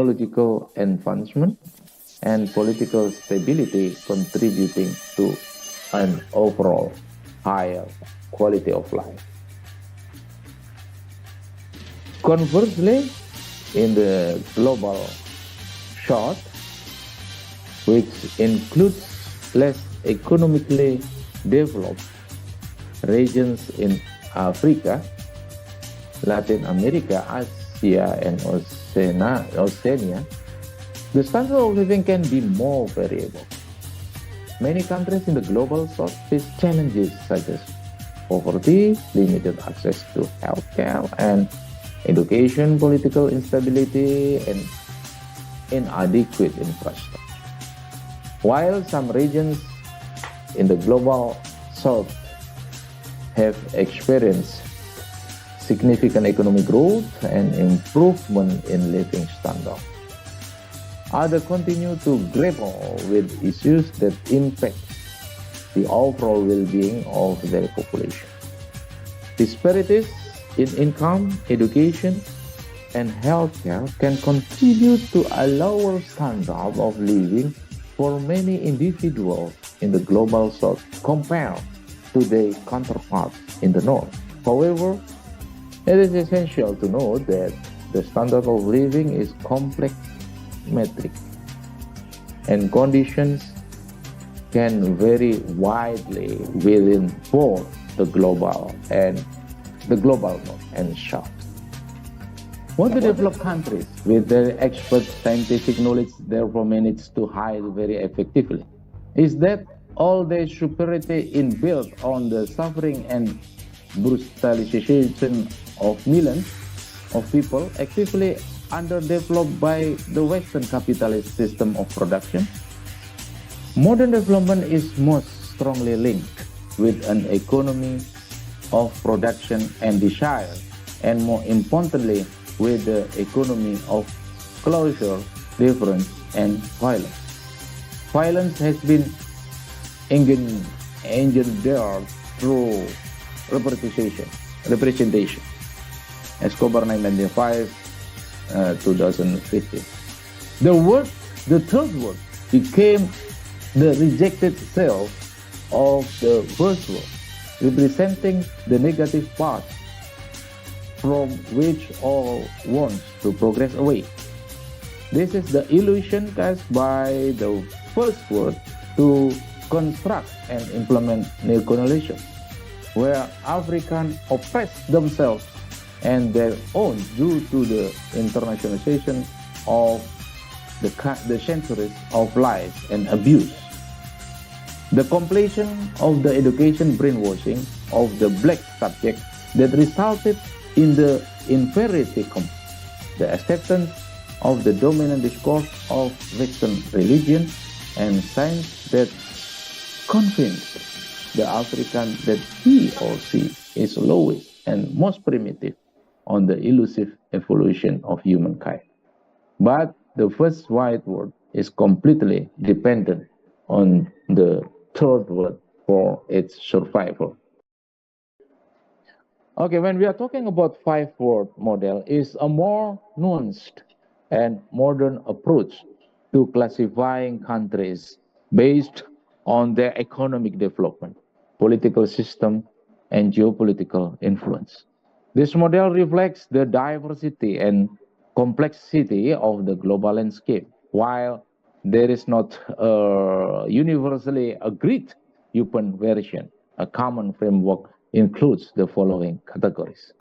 technological advancement, and political stability, contributing to an overall higher quality of life. Conversely, in the global south, which includes less economically developed regions in Africa, Latin America, Asia, and Oceania, the standard of living can be more variable. Many countries in the global south face challenges such as poverty, limited access to healthcare and education, political instability, and inadequate infrastructure. While some regions in the global south have experienced significant economic growth and improvement in living standards, others continue to grapple with issues that impact the overall well-being of their population. Disparities in income, education, and healthcare can contribute to a lower standard of living for many individuals in the global south compared to their counterparts in the north. However, it is essential to note that the standard of living is complex metric, and conditions can vary widely within both the global north and south. What the developed countries with their expert scientific knowledge therefore manage to hide very effectively is that all their superiority in built on the suffering and brutalization of millions of people actively underdeveloped by the Western capitalist system of production. Modern development is most strongly linked with an economy of production and desire, and more importantly, with the economy of closure, difference, and violence. Violence has been engendered through representation. Escobar 1995, 2015. The third word became the rejected self of the first word, representing the negative part from which all wants to progress away. This is the illusion cast by the first word to construct and implement neocolonialism, where Africans oppress themselves and their own due to the internationalization of the centuries of lies and abuse. The completion of the education brainwashing of the black subject that resulted in the inferiority complex, the acceptance of the dominant discourse of Western religion and science that convinced the African that he or she is lowest and most primitive on the elusive evolution of humankind. But the first white word is completely dependent on the third word for its survival. Okay, when we are talking about five-word model, is a more nuanced and modern approach to classifying countries based on their economic development, political system, and geopolitical influence. This model reflects the diversity and complexity of the global landscape. While there is not a universally agreed open version, a common framework includes the following categories.